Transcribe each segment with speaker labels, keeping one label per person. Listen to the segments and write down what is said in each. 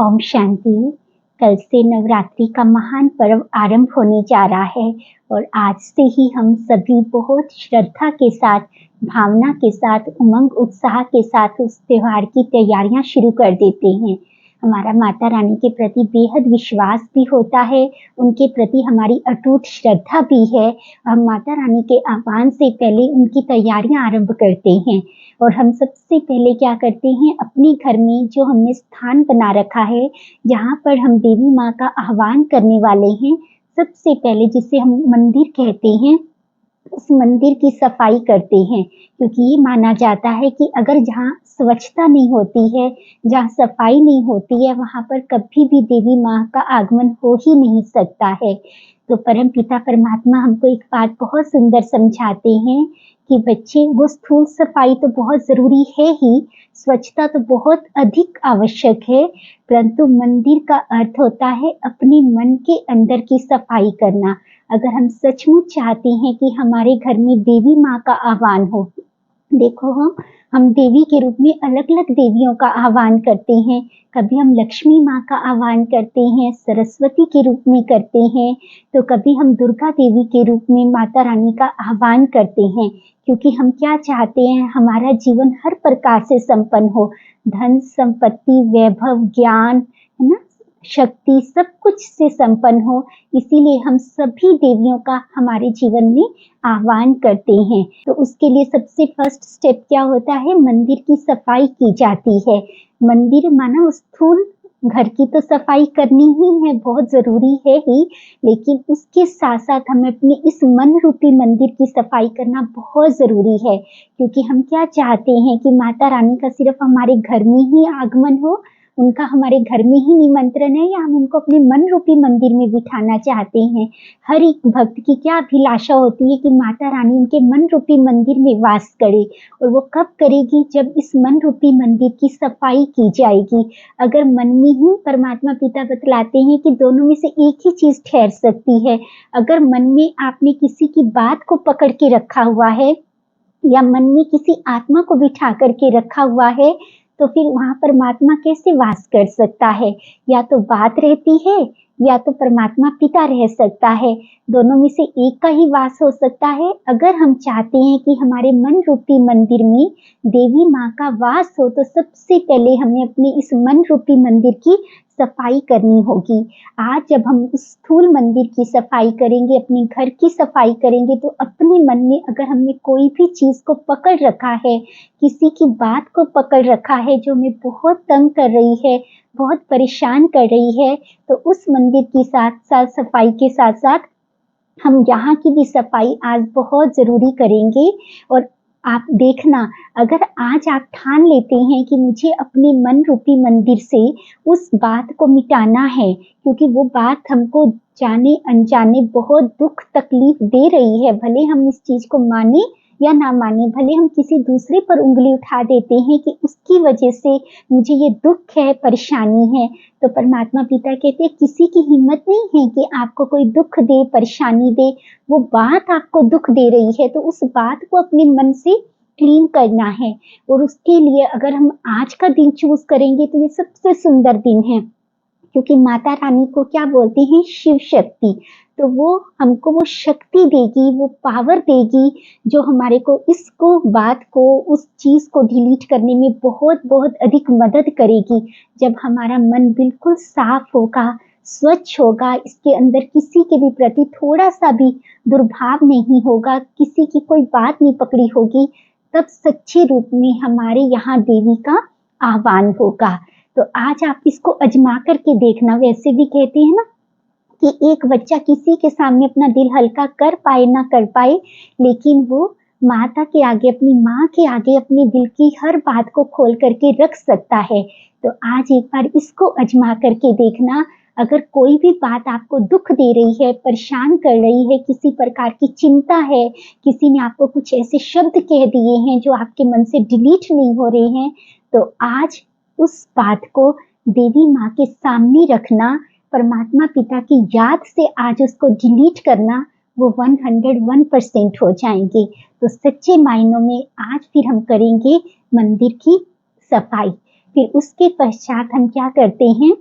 Speaker 1: ओम शांति। कल से नवरात्रि का महान पर्व आरंभ होने जा रहा है और आज से ही हम सभी बहुत श्रद्धा के साथ, भावना के साथ, उमंग उत्साह के साथ उस त्योहार की तैयारियां शुरू कर देते हैं। हमारा माता रानी के प्रति बेहद विश्वास भी होता है, उनके प्रति हमारी अटूट श्रद्धा भी है। हम माता रानी के आह्वान से पहले उनकी तैयारियां आरंभ करते हैं और हम सबसे पहले क्या करते हैं, अपने घर में जो हमने स्थान बना रखा है, जहाँ पर हम देवी माँ का आह्वान करने वाले हैं, सबसे पहले जिसे हम मंदिर कहते हैं, उस मंदिर की सफाई करते हैं, क्योंकि ये माना जाता है कि अगर जहाँ स्वच्छता नहीं होती है, जहाँ सफाई नहीं होती है, वहाँ पर कभी भी देवी माँ का आगमन हो ही नहीं सकता है। तो परम पिता परमात्मा हमको एक बात बहुत सुंदर समझाते हैं कि बच्चे, वो स्थूल सफाई तो बहुत जरूरी है ही, स्वच्छता तो बहुत अधिक आवश्यक है, परंतु मंदिर का अर्थ होता है अपने मन के अंदर की सफाई करना। अगर हम सचमुच चाहते हैं कि हमारे घर में देवी माँ का आह्वान हो, देखो हम देवी के रूप में अलग अलग देवियों का आह्वान करते हैं। कभी हम लक्ष्मी माँ का आह्वान करते हैं, सरस्वती के रूप में करते हैं, तो कभी हम दुर्गा देवी के रूप में माता रानी का आह्वान करते हैं, क्योंकि हम क्या चाहते हैं, हमारा जीवन हर प्रकार से संपन्न हो, धन संपत्ति वैभव ज्ञान, है ना, शक्ति, सब कुछ से संपन्न हो। इसीलिए हम सभी देवियों का हमारे जीवन में आह्वान करते हैं। तो उसके लिए सबसे फर्स्ट स्टेप क्या होता है, मंदिर की सफाई की जाती है। मंदिर माना स्थूल घर की तो सफाई करनी ही है, बहुत जरूरी है ही, लेकिन उसके साथ साथ हमें अपने इस मन रूपी मंदिर की सफाई करना बहुत जरूरी है, क्योंकि हम क्या चाहते हैं कि माता रानी का सिर्फ हमारे घर में ही आगमन हो, उनका हमारे घर में ही निमंत्रण है, या हम उनको अपने मन रूपी मंदिर में बिठाना चाहते हैं। हर एक भक्त की क्या अभिलाषा होती है कि माता रानी उनके मन रूपी मंदिर में वास करे, और वो कब करेगी, जब इस मन रूपी मंदिर की सफाई की जाएगी। अगर मन में ही, परमात्मा पिता बतलाते हैं कि दोनों में से एक ही चीज ठहर सकती है। अगर मन में आपने किसी की बात को पकड़ के रखा हुआ है, या मन में किसी आत्मा को बिठा करके रखा हुआ है, तो फिर वहां परमात्मा कैसे वास कर सकता है। या तो बात रहती है, या तो परमात्मा पिता रह सकता है, दोनों में से एक का ही वास हो सकता है। अगर हम चाहते हैं कि हमारे मन रूपी मंदिर में देवी माँ का वास हो, तो सबसे पहले हमें अपने इस मन रूपी मंदिर की सफाई करनी होगी। आज जब हम उस स्थूल मंदिर की सफाई करेंगे, अपने घर की सफाई करेंगे, तो अपने मन में अगर हमने कोई भी चीज को पकड़ रखा है, किसी की बात को पकड़ रखा है जो हमें बहुत तंग कर रही है, बहुत परेशान कर रही है, तो उस मंदिर की साथ साथ सफाई के साथ साथ हम यहाँ की भी सफाई आज बहुत जरूरी करेंगे। और आप देखना, अगर आज आप ठान लेते हैं कि मुझे अपने मन रूपी मंदिर से उस बात को मिटाना है, क्योंकि वो बात हमको जाने अनजाने बहुत दुख तकलीफ दे रही है, भले हम इस चीज को माने या ना माने, भले हम किसी दूसरे पर उंगली उठा देते हैं कि उसकी वजह से मुझे ये दुख है, परेशानी है, तो परमात्मा पिता कहते हैं किसी की हिम्मत नहीं है कि आपको कोई दुख दे, परेशानी दे। वो बात आपको दुख दे रही है, तो उस बात को अपने मन से क्लीन करना है। और उसके लिए अगर हम आज का दिन चूज करेंगे, तो ये सबसे सुंदर दिन है, क्योंकि माता रानी को क्या बोलते हैं, शिव शक्ति। तो वो हमको वो शक्ति देगी, वो पावर देगी, जो हमारे को इसको, बात को, उस चीज को डिलीट करने में बहुत बहुत अधिक मदद करेगी। जब हमारा मन बिल्कुल साफ होगा, स्वच्छ होगा, इसके अंदर किसी के भी प्रति थोड़ा सा भी दुर्भाव नहीं होगा, किसी की कोई बात नहीं पकड़ी होगी, तब सच्चे रूप में हमारे यहाँ देवी का आह्वान होगा। तो आज आप इसको अजमा करके देखना। वैसे भी कहते हैं ना कि एक बच्चा किसी के सामने अपना दिल हल्का कर पाए ना कर पाए, लेकिन वो माता के आगे, अपनी माँ के आगे अपने दिल की हर बात को खोल करके रख सकता है। तो आज एक बार इसको अजमा करके देखना। अगर कोई भी बात आपको दुख दे रही है, परेशान कर रही है, किसी प्रकार की चिंता है, किसी ने आपको कुछ ऐसे शब्द कह दिए हैं जो आपके मन से डिलीट नहीं हो रहे हैं, तो आज उस बात को देवी माँ के सामने रखना, परमात्मा पिता की याद से आज उसको डिलीट करना, वो 101% हो जाएंगे। तो सच्चे मायनों में आज फिर हम करेंगे मंदिर की सफाई। फिर उसके पश्चात हम क्या करते हैं,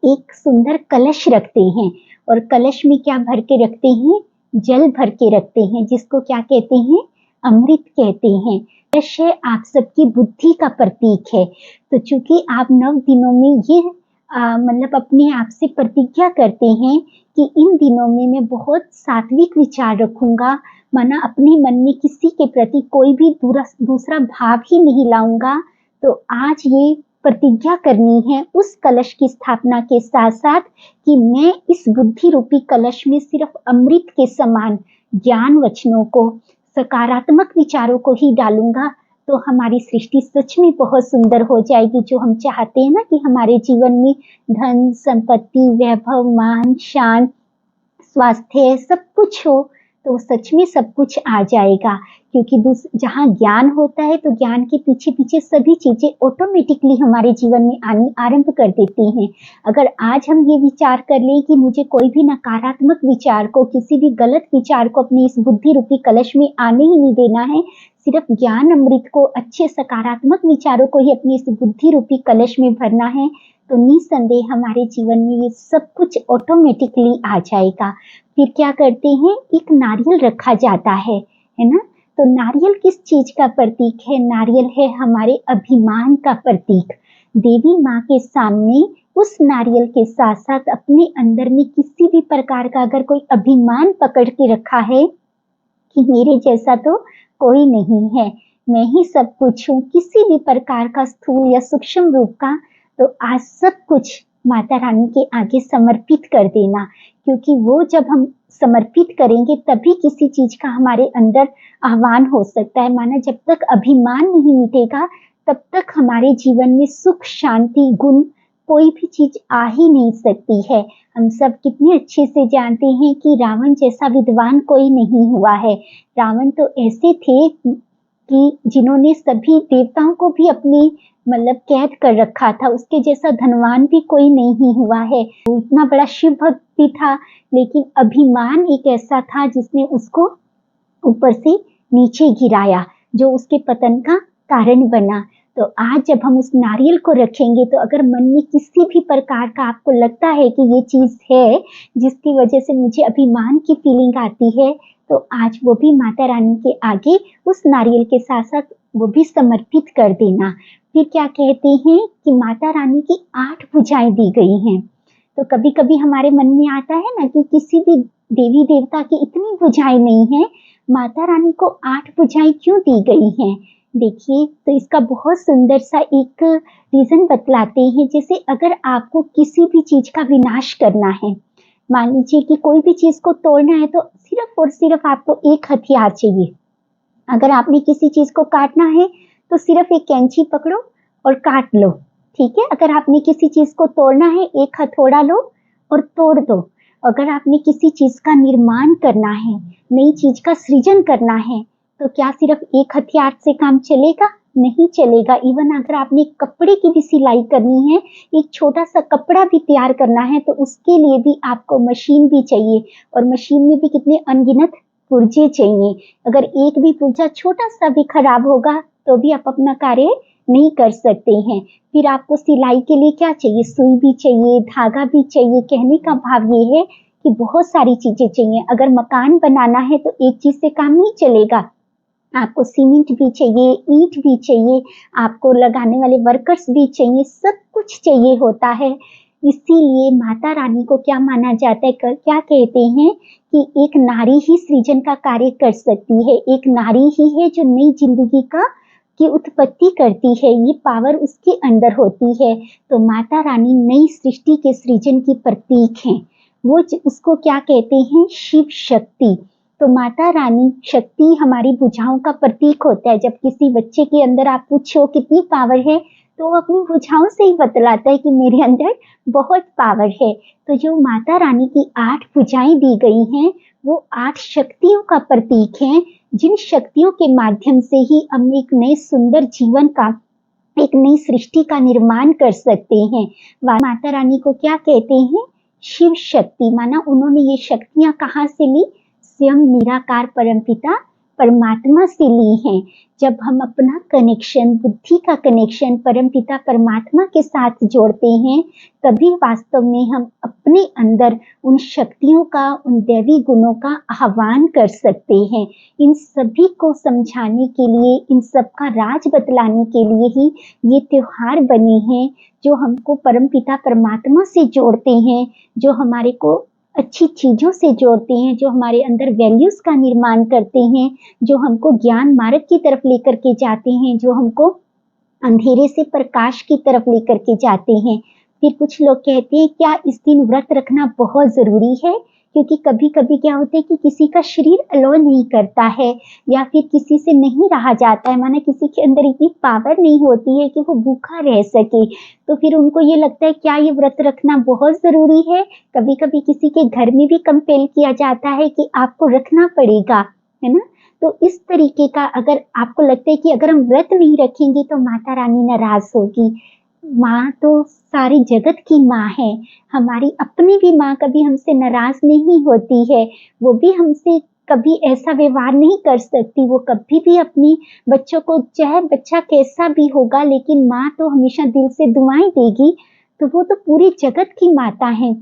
Speaker 1: एक सुंदर कलश रखते हैं और कलश में क्या भर के रखते हैं, जल भर के रखते हैं, जिसको क्या कहते हैं, अमृत कहते हैं। कलश है आप सबकी बुद्धि का प्रतीक है। तो चूंकि आप 9 दिनों में ये मतलब अपने आप से प्रतिज्ञा करते हैं कि इन दिनों में मैं बहुत सात्विक विचार रखूंगा, माना अपने मन में किसी के प्रति कोई भी दूसरा भाव ही नहीं लाऊंगा। तो आज ये प्रतिज्ञा करनी है उस कलश की स्थापना के साथ साथ कि मैं इस बुद्धि रूपी कलश में सिर्फ अमृत के समान ज्ञान वचनों को, सकारात्मक विचारों को ही डालूंगा। तो हमारी सृष्टि सच में बहुत सुंदर हो जाएगी। जो हम चाहते हैं ना कि हमारे जीवन में धन, संपत्ति, वैभव, मान, शान, स्वास्थ्य सब कुछ हो, तो सच में सब कुछ आ जाएगा। क्योंकि जहाँ ज्ञान होता है तो ज्ञान के पीछे पीछे सभी चीजें ऑटोमेटिकली हमारे जीवन में आनी आरंभ कर देती हैं। अगर आज हम ये विचार कर लें कि मुझे कोई भी नकारात्मक विचार को, किसी भी गलत विचार को अपनी इस बुद्धि रूपी कलश में आने ही नहीं देना है, सिर्फ ज्ञान अमृत को, अच्छे सकारात्मक विचारों को ही अपनी इस बुद्धि रूपी कलश में भरना है, तो निसंदेह हमारे जीवन में ये सब कुछ ऑटोमेटिकली आ जाएगा। फिर क्या करते हैं, एक नारियल रखा जाता है ना। तो नारियल किस चीज का प्रतीक है, नारियल है हमारे अभिमान का प्रतीक। देवी माँ के सामने उस नारियल के साथ साथ अपने अंदर में किसी भी प्रकार का अगर कोई अभिमान पकड़ के रखा है कि मेरे जैसा तो कोई नहीं है, मैं ही सब कुछ हूँ, किसी भी प्रकार का स्थूल या सूक्ष्म रूप का, तो आज सब कुछ माता रानी के आगे समर्पित कर देना। क्योंकि वो जब हम समर्पित करेंगे तभी किसी चीज का हमारे अंदर आह्वान हो सकता है। माना जब तक अभिमान नहीं मिटेगा तब तक हमारे जीवन में सुख, शांति, गुण, कोई भी चीज आ ही नहीं सकती है। हम सब कितने अच्छे से जानते हैं कि रावण जैसा विद्वान कोई नहीं हुआ है। रावण तो ऐसे थे कि जिन्होंने सभी देवताओं को भी अपनी मतलब कैद कर रखा था, उसके जैसा धनवान भी कोई नहीं हुआ है। वो इतना बड़ा शिव भक्त भी था, लेकिन अभिमान एक ऐसा था जिसने उसको ऊपर से नीचे गिराया, जो उसके पतन का कारण बना। तो आज जब हम उस नारियल को रखेंगे तो अगर मन में किसी भी प्रकार का आपको लगता है कि ये चीज है जिसकी वजह से मुझे अभिमान की फीलिंग आती है, तो आज वो भी माता रानी के आगे उस नारियल के साथ साथ वो भी समर्पित कर देना। फिर क्या कहते हैं कि माता रानी की 8 भुजाएं दी गई हैं। तो कभी कभी हमारे मन में आता है ना कि किसी भी देवी देवता की इतनी भुजाएं नहीं है, माता रानी को 8 भुजाएं क्यों दी गई हैं? देखिए, तो इसका बहुत सुंदर सा एक रीजन बतलाते हैं। जैसे अगर आपको किसी भी चीज का विनाश करना है, मान लीजिए कि कोई भी चीज को तोड़ना है, तो सिर्फ और सिर्फ आपको एक हथियार चाहिए। अगर आपने किसी चीज को काटना है तो सिर्फ एक कैंची पकड़ो और काट लो, ठीक है। अगर आपने किसी चीज को तोड़ना है, एक हथौड़ा लो और तोड़ दो। अगर आपने किसी चीज का निर्माण करना है, नई चीज का सृजन करना है, तो क्या सिर्फ एक हथियार से काम चलेगा? नहीं चलेगा। इवन अगर आपने कपड़े की भी सिलाई करनी है, एक छोटा सा कपड़ा भी तैयार करना है, तो उसके लिए भी आपको मशीन भी चाहिए, और मशीन में भी कितने अनगिनत पुर्जे चाहिए। अगर एक भी पुर्जा छोटा सा भी खराब होगा तो भी आप अपना कार्य नहीं कर सकते हैं। फिर आपको सिलाई के लिए क्या चाहिए? सुई भी चाहिए, धागा भी चाहिए। कहने का भाव ये है कि बहुत सारी चीजें चाहिए। अगर मकान बनाना है तो एक चीज से काम नहीं चलेगा, आपको सीमेंट भी चाहिए, ईंट भी चाहिए, आपको लगाने वाले वर्कर्स भी चाहिए, सब कुछ चाहिए होता है। इसीलिए माता रानी को क्या माना जाता है, क्या कहते हैं कि एक नारी ही सृजन का कार्य कर सकती है। एक नारी ही है जो नई जिंदगी की उत्पत्ति करती है, ये पावर उसके अंदर होती है। तो माता रानी नई सृष्टि के सृजन की प्रतीक है। वो उसको क्या कहते हैं? शिव शक्ति। तो माता रानी शक्ति हमारी भुजाओं का प्रतीक होता है। जब किसी बच्चे के अंदर आप पूछो कितनी पावर है, तो वो अपनी भुजाओं से ही बतलाता है कि मेरे अंदर बहुत पावर है। तो जो माता रानी की 8 भुजाएं दी गई हैं, वो 8 शक्तियों का प्रतीक है, जिन शक्तियों के माध्यम से ही हम एक नए सुंदर जीवन का, एक नई सृष्टि का निर्माण कर सकते हैं। माता रानी को क्या कहते हैं? शिव शक्ति। माना उन्होंने ये शक्तियां कहाँ से ली? स्वयं निराकार परमपिता परमात्मा से ली हैं। जब हम अपना कनेक्शन, बुद्धि का कनेक्शन परमपिता परमात्मा के साथ जोड़ते हैं, तभी वास्तव में हम अपने अंदर उन शक्तियों का, उन दैवी गुणों का आह्वान कर सकते हैं। इन सभी को समझाने के लिए, इन सब का राज बतलाने के लिए ही ये त्योहार बने हैं, जो हमको परमपिता परमात्मा से जोड़ते हैं, जो हमारे को अच्छी चीज़ों से जोड़ते हैं, जो हमारे अंदर वैल्यूज़ का निर्माण करते हैं, जो हमको ज्ञान मार्ग की तरफ लेकर के जाते हैं, जो हमको अंधेरे से प्रकाश की तरफ लेकर के जाते हैं। फिर कुछ लोग कहते हैं क्या इस दिन व्रत रखना बहुत ज़रूरी है? क्योंकि कभी-कभी क्या होता है कि किसी का शरीर अलाउ नहीं करता है, या फिर किसी से नहीं रहा जाता है, माना किसी के अंदर इतनी पावर नहीं होती है कि वो भूखा रह सके, तो फिर उनको ये लगता है क्या ये व्रत रखना बहुत ज़रूरी है? कभी-कभी किसी के घर में भी कंपेल किया जाता है कि आपको रखना पड़ेगा, है ना? तो इस तरीके का अगर आपको लगता है कि अगर हम व्रत नहीं रखेंगे तो माता रानी नाराज़ होगी। माँ तो सारी जगत की माँ है, हमारी अपनी भी माँ कभी हमसे नाराज़ नहीं होती है, वो भी हमसे कभी ऐसा व्यवहार नहीं कर सकती, वो कभी भी अपनी बच्चों को, चाहे बच्चा कैसा भी होगा, लेकिन माँ तो हमेशा दिल से दुआएँ देगी, तो वो तो पूरी जगत की माता हैं।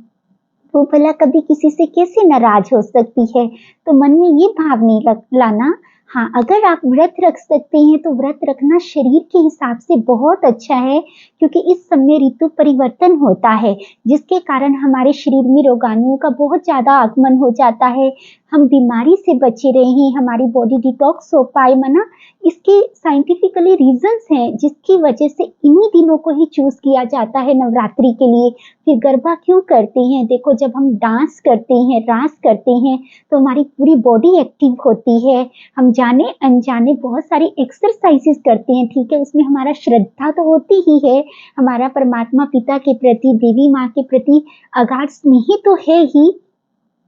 Speaker 1: वो भला कभी किसी से कैसे नाराज़ हो सकती है? तो मन में ये भाव नहीं लाना। हाँ, अगर आप व्रत रख सकते हैं तो व्रत रखना शरीर के हिसाब से बहुत अच्छा है, क्योंकि इस समय ऋतु परिवर्तन होता है, जिसके कारण हमारे शरीर में रोगाणुओं का बहुत ज़्यादा आगमन हो जाता है, हम बीमारी से बचे रहें, हमारी बॉडी डिटॉक्स हो पाए, माना इसके साइंटिफिकली रीज़न्स हैं, जिसकी वजह से इन्हीं दिनों को ही चूज़ किया जाता है नवरात्रि के लिए। फिर गरबा क्यों करते हैं? देखो, जब हम डांस करते हैं, रास करते हैं, तो हमारी पूरी बॉडी एक्टिव होती है, हम जाने अनजाने बहुत सारी एक्सरसाइजेस करते हैं, ठीक है? उसमें हमारा श्रद्धा तो होती ही है, हमारा परमात्मा पिता के प्रति, देवी माँ के प्रति अगाध स्नेह तो है ही,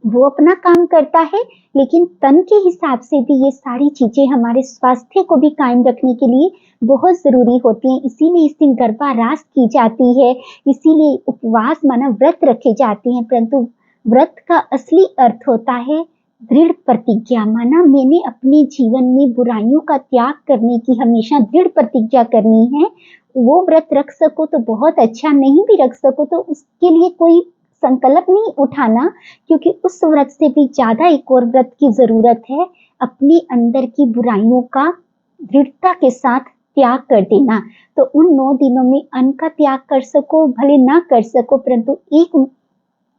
Speaker 1: वो अपना काम करता है, लेकिन तन के हिसाब से भी ये सारी चीज़ें हमारे स्वास्थ्य को भी कायम रखने के लिए बहुत ज़रूरी होती हैं। इसीलिए इस दिन गरबा रास की जाती है, इसीलिए उपवास माना व्रत रखे जाते हैं, परंतु व्रत का असली अर्थ होता है दृढ़ प्रतिज्ञा, माना मैंने अपने जीवन में बुराइयों का त्याग करने की हमेशा दृढ़ प्रतिज्ञा करनी है। वो व्रत रख सको तो बहुत अच्छा, नहीं भी रख सको तो उसके लिए कोई संकल्प नहीं उठाना, क्योंकि उस व्रत से भी ज़्यादा एक और व्रत की ज़रूरत है, अपने अंदर की बुराइयों का दृढ़ता के साथ त्याग कर देना। तो उन 9 दिनों में अन्न का त्याग कर सको, भले ना कर सको, परंतु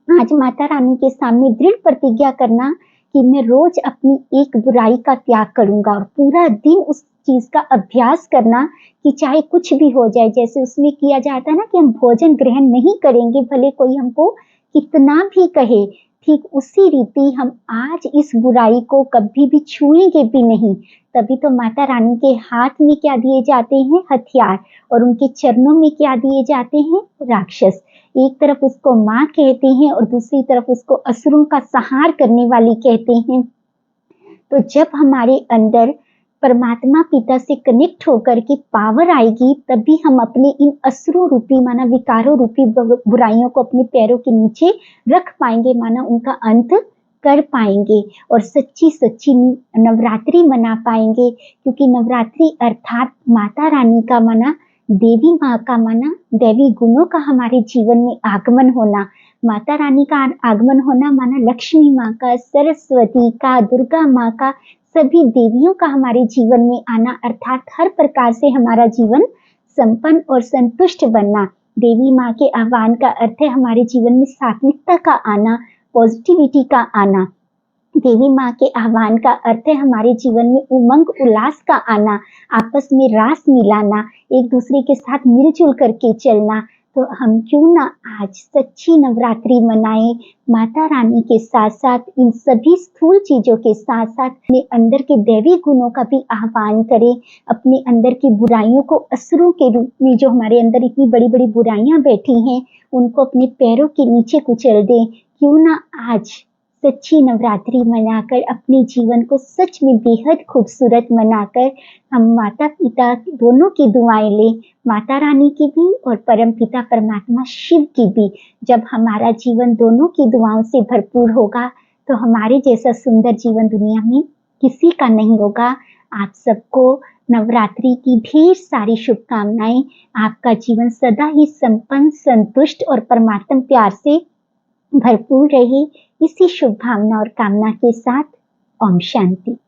Speaker 1: आज माता रानी के सामने दृढ़ प्रतिज्ञा करना कि मैं रोज अपनी एक बुराई का त्याग करूंगा, और पूरा दिन उस चीज का अभ्यास करना कि चाहे कुछ भी हो जाए, जैसे उसमें किया जाता है ना कि हम भोजन ग्रहण नहीं करेंगे भले कोई हमको कितना भी कहे, ठीक उसी रीति हम आज इस बुराई को कभी भी छुएंगे भी नहीं। तभी तो माता रानी के हाथ में क्या दिए जाते हैं? हथियार, और उनके चरणों में क्या दिए जाते हैं? राक्षस। एक तरफ उसको माँ कहते हैं और दूसरी तरफ उसको असुरों का संहार करने वाली कहते हैं। तो जब हमारे अंदर परमात्मा पिता से कनेक्ट होकर के पावर आएगी, तभी हम अपने इन असुरों रूपी, माना विकारों रूपी बुराइयों को अपने पैरों के नीचे रख पाएंगे, माना उनका अंत कर पाएंगे, और सच्ची सच्ची नवरात्रि मना पाएंगे। क्योंकि नवरात्रि अर्थात माता रानी का, माना देवी माँ का, माना दैवी गुणों का हमारे जीवन में आगमन होना। माता रानी का आगमन होना माना लक्ष्मी माँ का, सरस्वती का, दुर्गा माँ का, सभी देवियों का हमारे जीवन में आना, अर्थात हर प्रकार से हमारा जीवन संपन्न और संतुष्ट बनना। देवी माँ के आह्वान का अर्थ है हमारे जीवन में सात्विकता का आना, पॉजिटिविटी का आना। देवी माँ के आह्वान का अर्थ है हमारे जीवन में उमंग उल्लास का आना, आपस में रास मिलाना, एक दूसरे के साथ मिलजुल करके चलना। तो हम क्यों ना आज सच्ची नवरात्रि मनाएं, माता रानी के साथ साथ इन सभी स्थूल चीजों के साथ साथ अपने अंदर के दैवी गुणों का भी आह्वान करें, अपने अंदर की बुराइयों को, असुरों के रूप में जो हमारे अंदर इतनी बड़ी बड़ी बुराइयां बैठी हैं, उनको अपने पैरों के नीचे कुचल दें। क्यों ना आज सच्ची नवरात्रि मनाकर अपने जीवन को सच में बेहद खूबसूरत बनाकर हम माता पिता दोनों की दुआएं लें, माता रानी की भी और परम पिता परमात्मा शिव की भी। जब हमारा जीवन दोनों की दुआओं से भरपूर होगा तो हमारे जैसा सुंदर जीवन दुनिया में किसी का नहीं होगा। आप सबको नवरात्रि की ढेर सारी शुभकामनाएं। आपका जीवन सदा ही संपन्न, संतुष्ट और परमात्म प्यार से भरपूर रहे। इसी शुभ भावना और कामना के साथ ओम शांति।